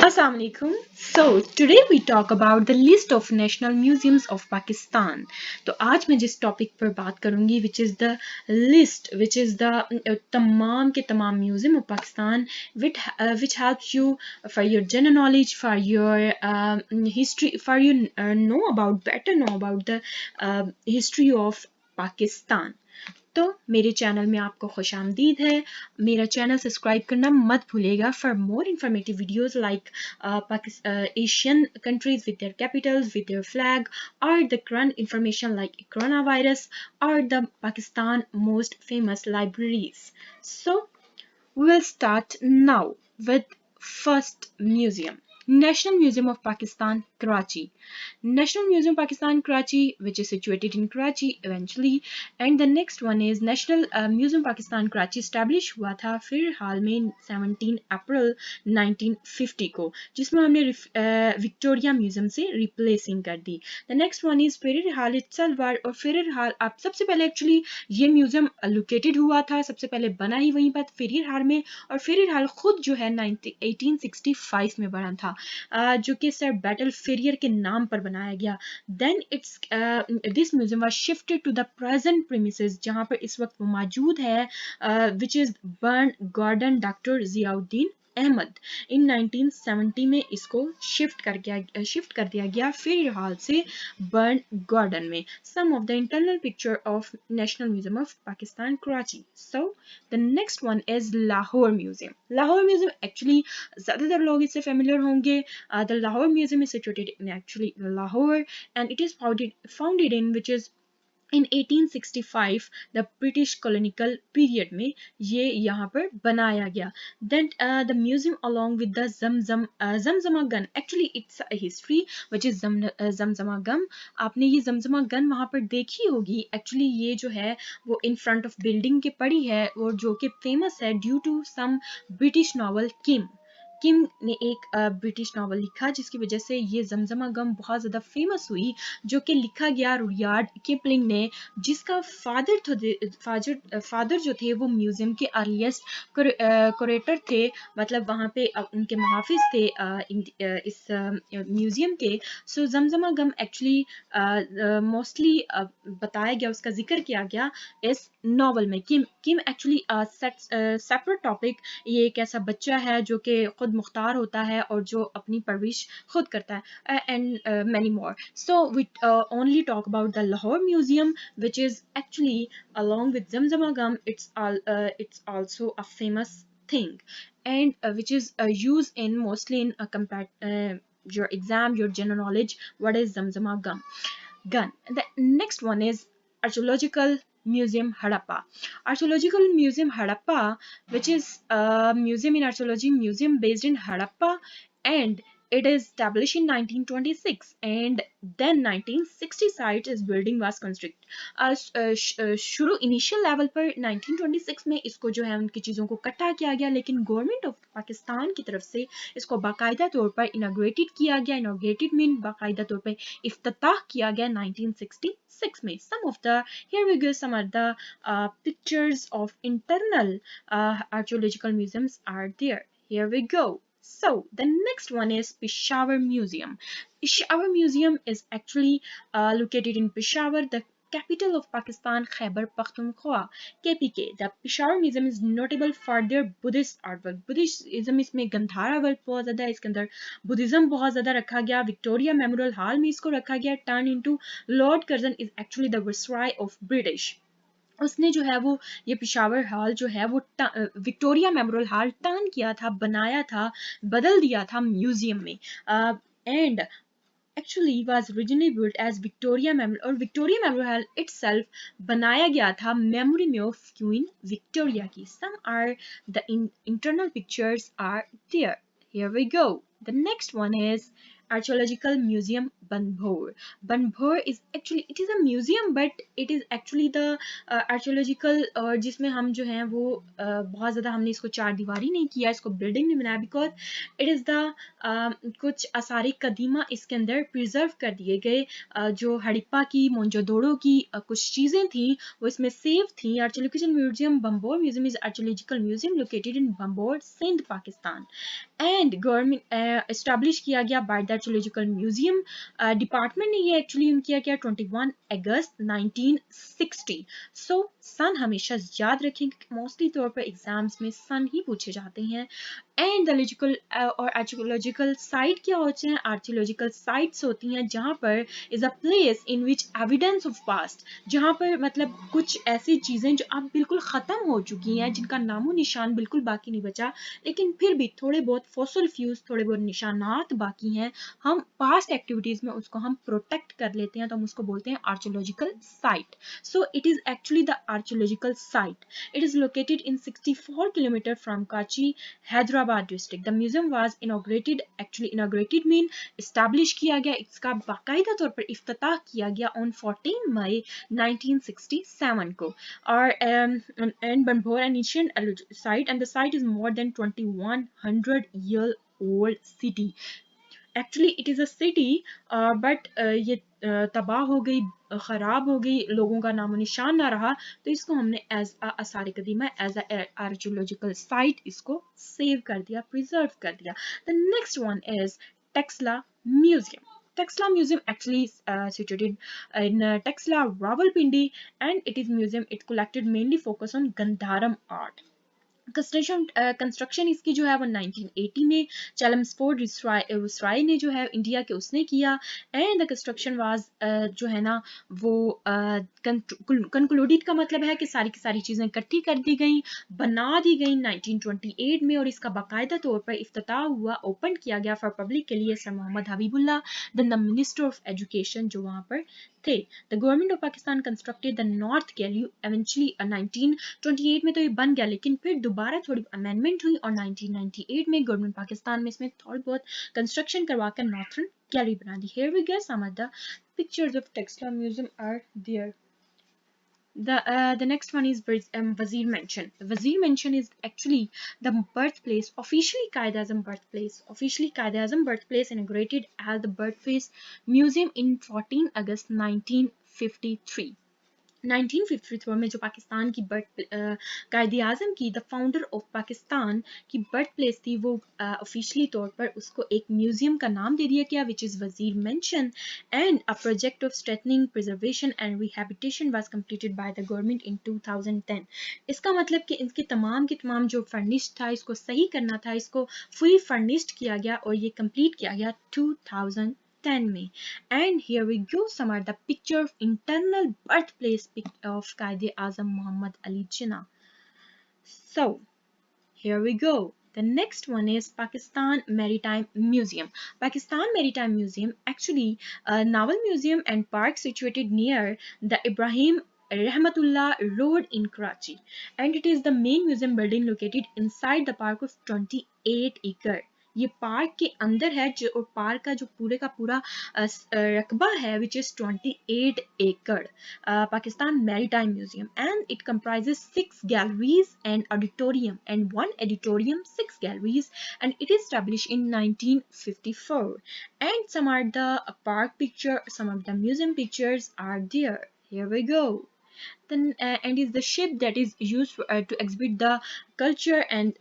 Assalamu alaikum. So today we talk about the list of national museums of Pakistan. तो आज मैं जिस topic पर बात करूंगी which is the list, which is the तमाम के तमाम museum of Pakistan which helps you for your general knowledge, for your history, for you know about the history of Pakistan. तो मेरे चैनल में आपको खुशामदीद है। मेरा चैनल सब्सक्राइब करना मत भूलिएगा for more informative videos like Asian countries with their capitals, with their flag, और the current information like corona virus, और the Pakistan most famous libraries. So we will start now with first museum. National Museum of Pakistan, Karachi. National Museum Pakistan, Karachi, which is situated in Karachi eventually. And the next one is National Museum Pakistan, Karachi, established हुआ था फिर हाल में 17 अप्रैल 1950 को, जिसमें हमने Victoria museum से replacing कर दी. The next one is Frere Hall itself, और फेरिर हाल आप सबसे पहले एक्चुअली ये म्यूजियम लोकेटेड हुआ था, सबसे पहले बना ही वहीं पर फेरिर हाल में, और फेरिर हाल खुद जो है 1865 में बना था, जो कि सर बैटल फेरियर के नाम पर बनाया गया. Then it's this museum was shifted to the present premises, जहां पर इस वक्त वो मौजूद है, which is Burns Garden doctor Ziauddin Ahmed. In 1970 में इसको शिफ्ट कर दिया गया फेरियर हॉल से बर्न गार्डन में. Some of the internal picture of national museum of Pakistan, Karachi. So the next one is Lahore museum. Lahore museum actually ज़्यादातर लोग इससे फेमिलियर होंगे. The Lahore museum is situated in actually Lahore, and it is founded in which is in 1865, the British colonial period में ये यहाँ पर बनाया गया. Then the museum along with the Zamzama gun, actually it's a history which is Zamzama gun. आपने ये Zamzama gun वहाँ पर देखी होगी. एक्चुअली ये जो है वो इन फ्रंट ऑफ बिल्डिंग के पड़ी है, और जो कि फेमस है due to some British novel Kim ने एक ब्रिटिश नॉवल लिखा, जिसकी वजह से ये जमजमा गम बहुत ज़्यादा फेमस हुई, जो कि लिखा गया रुडयार्ड किपलिंग ने, जिसका फादर जो थे वो म्यूजियम के अर्लीस्ट कुरेटर थे, मतलब वहाँ पे उनके मुहाफिज थे इस म्यूजियम के. सो जमजमा गम एक्चुअली मोस्टली बताया गया, उसका जिक्र किया गया इस नॉवल में. किम एक्चुअली सेपरेट टॉपिक, ये एक ऐसा बच्चा है जो कि खुद मुख्तार होता है और जो अपनी परवरिश खुद करता है, and many more. So we only talk about the Lahore museum which is actually along with Zamzama gum. It's also a famous thing, and which is used in mostly in your exam, your general knowledge. What is Zamzama gun? The next one is Archaeological Museum, Harappa. Archaeological Museum, Harappa, which is a museum in archaeology museum based in Harappa, and it is established in 1926, and then 1960 site is building was constructed. शुरू initial level पर 1926 में इसको जो है उनकी चीज़ों को इकट्ठा किया गया, लेकिन गवर्नमेंट ऑफ पाकिस्तान की तरफ से इसको बाकायदा तौर पर इनाग्रेटेड किया गया. इनाग्रेटेड मीन बाकायदा तौर पर इफ्तिताह किया गया 1966 में. Some of the here we go, some of the pictures of internal archaeological museums are there. Here we go. So the next one is Peshawar Museum. Peshawar Museum is actually located in Peshawar, the capital of Pakistan, Khyber Pakhtunkhwa, KPK. The Peshawar Museum is notable for their Buddhist artwork. Buddhism इसमें Gandhara work बहुत ज़्यादा है, इसके अंदर Buddhism बहुत ज़्यादा रखा गया. विक्टोरिया मेमोरियल हॉल में इसको रखा गया. Turn into Lord Curzon is actually the viceroy of British. उसने जो है वो ये पिशावर हॉल जो है वो विक्टोरिया मेमोरियल हॉल टर्न किया था, बनाया था, बदल दिया था म्यूजियम में. And actually was originally built as Victoria Memorial, और Victoria Memorial itself बनाया गया था मेमोरी में ऑफ क्वीन विक्टोरिया की. Some are the internal pictures are there. Here we go. The next one is Archaeological Museum, Banbhore. Banbhore is actually, it is a museum but it is actually the archaeological, और जिसमें हम जो हैं वो बहुत ज़्यादा हमने इसको चार दीवारी नहीं किया, इसको बिल्डिंग नहीं बनाया, बिकॉज इट इज़ द कुछ आसारी कदीमा इसके अंदर प्रिजर्व कर दिए गए, जो हड़प्पा की, मोहनजोदड़ो की कुछ चीज़ें थी वो इसमें सेव थी. Archaeological museum Bambhore museum is archaeological museum located in Bambhore, Sindh, Pakistan. And government establish किया गया by the archaeological museum department ने ये एक्चुअली किया गया 21 अगस्त 1960. सो सन हमेशा याद रखें कि मोस्टली तौर पर एग्जाम्स में सन ही पूछे जाते हैं. एंड द और आर्कियोलॉजिकल साइट क्या होते हैं? आर्कियोलॉजिकल साइट्स होती हैं जहाँ पर is a place in which evidence of past, जहाँ पर मतलब कुछ ऐसी चीज़ें जो अब बिल्कुल ख़त्म हो चुकी हैं, जिनका नामो निशान बिल्कुल बाकी नहीं बचा, लेकिन फिर भी थोड़े बहुत फॉसिल फ्यूज, थोड़े बहुत निशानात बाकी हैं, हम पास्ट एक्टिविटीज़ में उसको हम प्रोटेक्ट कर लेते हैं, तो हम उसको बोलते हैं archaeological site. So it is actually the archaeological site. It is located in 64 kilometre from Karachi, Hyderabad district. The museum was inaugurated, actually inaugurated mean establish किया गया, इसका बाकायदा तौर पर इफ्तिताह किया गया on 14 मई 1967 को. और and Banbhore an ancient site, and the site is more than 2100 year old city. Actually it is a city but ये तबाह हो गई, ख़राब हो गई, लोगों का नामो निशान ना रहा, तो इसको हमने एज आसार कदीमा, एज आर्कियोलॉजिकल साइट इसको सेव कर दिया, प्रिजर्व कर दिया. The next one is Taxila museum. Taxila Museum actually situated in Taxila, Rawalpindi, and it is museum. It collected mainly focus on Gandharam art. Construction इसकी जो है वो 1980 में चैलम्सफोर्ड विसराय ने जो है इंडिया के उसने किया. एंड द कंस्ट्रक्शन वाज जो है ना वो कंक्लूडेड का मतलब है कि सारी की सारी चीज़ें इकट्ठी कर दी गई, बना दी गई 1928 में, और इसका बाकायदा तौर पर इफ्तिताह हुआ, ओपन किया गया फॉर पब्लिक के लिए sir Mohammad Habibullah, the minister of education जो वहाँ पर थे. The government of Pakistan constructed the north gallery eventually 1928 में तो ये बन गया, लेकिन फिर दोबारा थोड़ी अमेंडमेंट हुई और 1998 में गवर्नमेंट पाकिस्तान में इसमें थोड़ी बहुत कंस्ट्रक्शन करवाकर नॉर्थर्न गैलरी बना दी. Here we go, some of the pictures of Taxila Museum are there. The next one is Wazir Mansion. The Wazir Mansion is actually the birthplace, officially Qaeda-Azam birthplace, inaugurated as the Birthplace Museum in 14 August 1953. 1953 में जो पाकिस्तान की कायदे आज़म की, the founder of Pakistan की birth place थी, वो officially तौर पर उसको एक म्यूजियम का नाम दे दिया गया, विच इज़ वजीर mention. And a project of straightening, preservation and rehabilitation was completed by the government in 2010. इसका मतलब कि इनके तमाम के तमाम जो फर्निश्ड था, इसको सही करना था, इसको फुली फर्निश्ड किया गया और ये कंप्लीट किया गया 2010 में. And here we go, some are the picture of internal birthplace of Qaid-e-Azam Muhammad Ali Jinnah. So here we go. The next one is Pakistan Maritime Museum. Pakistan Maritime Museum, actually a naval museum and park situated near the Ibrahim Rahmatullah Road in Karachi, and it is the main museum building located inside the park of 28 acre. ये park के अंदर है, जो और park का जो पूरे का पूरा रकबा है विच इज 28 एकड़. Pakistan maritime museum, and it comprises 6 galleries and auditorium, and 1 auditorium, 6 galleries, and it is established in 1954. And some are the park picture, some of the museum pictures are there. Here we go. Then and is the ship that is used for, to exhibit the culture and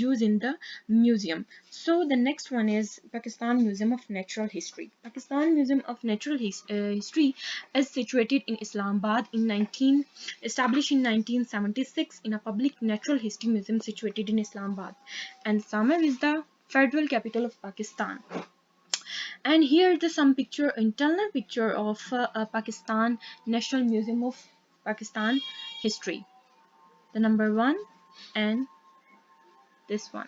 use in the museum. So the next one is Pakistan Museum of Natural History. Pakistan Museum of Natural History is situated in Islamabad established in 1976 in a public natural history museum situated in Islamabad, and Samar is the federal capital of Pakistan. And here is some picture, internal picture of Pakistan National Museum of Pakistan History, the number 1 and this one.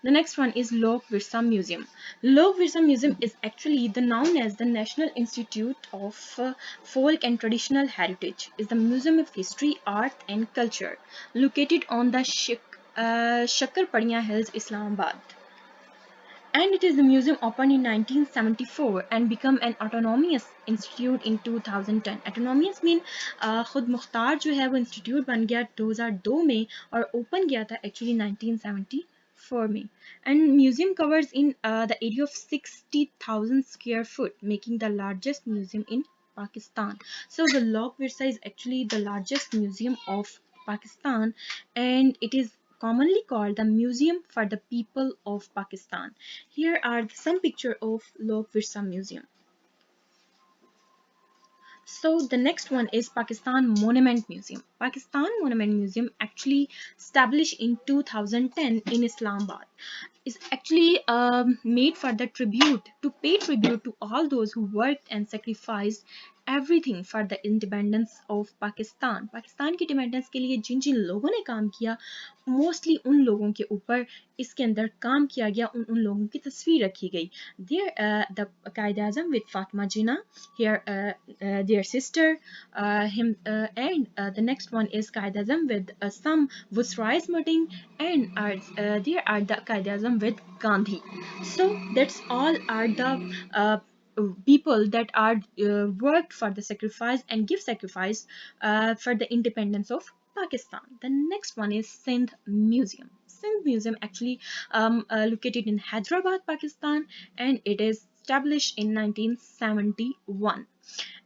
The next one is Lok Virsa Museum. Lok Virsa Museum is actually known as the National Institute of Folk and Traditional Heritage. Is the museum of history, art and culture located on the Shakarpadiya Hills, Islamabad. And it is the museum opened in 1974 and become an autonomous institute in 2010. Autonomous mean खुद मुख्तार जो है वो institute बन गया 2002 में और open किया था एक्चुअली 1974 में. And museum covers in the area of 60,000 square foot, making the largest museum in Pakistan. So the Log Virsa is actually the largest museum of Pakistan, and it is commonly called the Museum for the People of Pakistan. Here are some picture of Log Virsa Museum. So the next one is Pakistan Monument Museum. Pakistan Monument Museum actually established in 2010 in Islamabad is actually made for the tribute to pay tribute to all those who worked and sacrificed everything for the independence of Pakistan. Pakistan की independence के लिए जिन जिन लोगों ने काम किया mostly उन लोगों के ऊपर इसके अंदर काम किया गया उन लोगों की तस्वीर रखी गई. There the Qaid Azam with Fatma Jinnah, here their sister, and the next one is Qaid Azam with some Vusrais Mudding, and there are the Qaid Azam with Gandhi. So that's all are the people that are worked for the sacrifice and give sacrifice for the independence of Pakistan. The next one is Sindh Museum. Sindh Museum actually located in Hyderabad, Pakistan, and it is established in 1971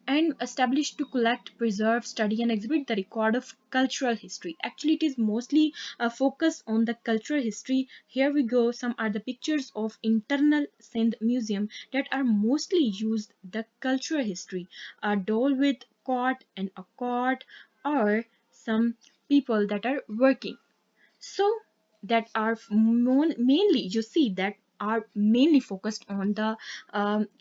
and established to collect, preserve, study, and exhibit the record of cultural history. Actually, it is mostly focused on the cultural history. Here we go. Some are the pictures of internal Sindh Museum that are mostly used the cultural history. A doll with cot and a cot, or some people that are working. So that are mainly you see that are mainly focused on the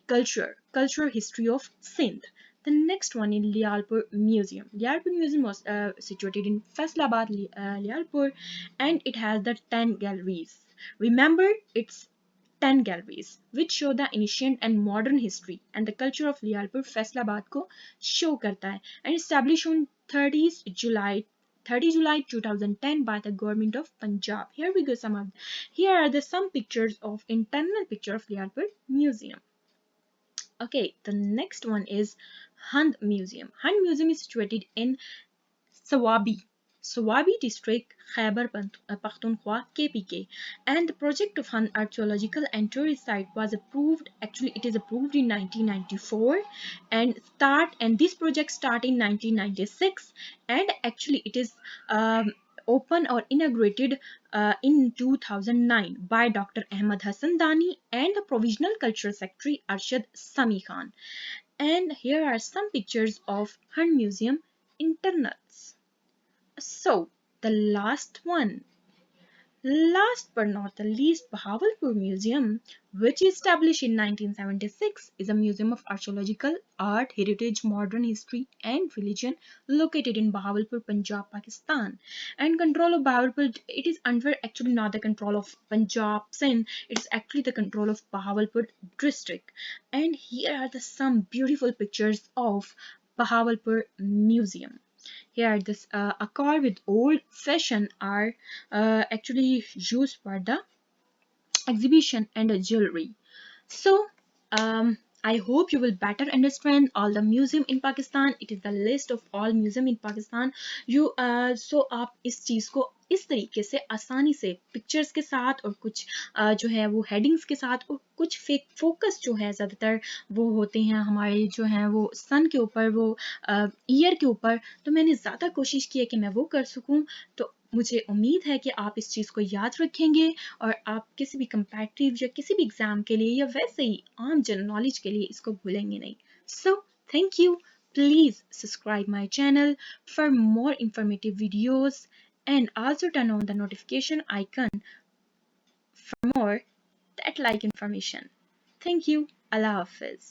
cultural history of Sindh. The next one is Lialpur Museum. Lialpur Museum was situated in Faisalabad, Lialpur, and it has the 10 galleries. Remember, it's 10 galleries which show the ancient and modern history and the culture of Lialpur Faisalabad को show करता है and established on 30 July 2010 by the government of Punjab. Here we go here are the some pictures of internal picture of Lialpur Museum. Okay, the next one is Hund Museum. Hund Museum is situated in Sawabi, Sawabi district, Khyber Pakhtunkhwa, KPK, and the project of Hund Archaeological and Tourist Site was approved. Actually, it is approved in 1994, and this project start in 1996, and actually it is open or inaugurated in 2009 by Dr. Ahmad Hassan Dani and the Provisional Cultural Secretary Arshad Sami Khan. And here are some pictures of Hund Museum internals. So, the last one, last but not the least, Bahawalpur Museum, which is established in 1976, is a museum of archaeological, art, heritage, modern history, and religion located in Bahawalpur, Punjab, Pakistan. And control of Bahawalpur, it is under actually not the control of Punjab, Sindh, it is actually the control of Bahawalpur district. And here are the some beautiful pictures of Bahawalpur Museum. Here, this a car with old fashion are actually used for the exhibition and jewelry. So, I hope you will better understand all the museum in Pakistan. It is the list of all museum in Pakistan. You so आप इस चीज़ को इस तरीके से आसानी से pictures के साथ और कुछ जो है वो हेडिंग्स के साथ और कुछ फोकस जो है ज़्यादातर वो होते हैं हमारे जो हैं वो सन के ऊपर वो ईयर के ऊपर, तो मैंने ज़्यादा कोशिश की है कि मैं वो कर सकूं. तो मुझे उम्मीद है कि आप इस चीज़ को याद रखेंगे और आप किसी भी कंपैटिटिव या किसी भी एग्ज़ाम के लिए या वैसे ही आम जनरल नॉलेज के लिए इसको भूलेंगे नहीं. So thank you. Please subscribe my channel for more informative videos and also turn on the notification icon for more that like information. Thank you. Allah Hafiz.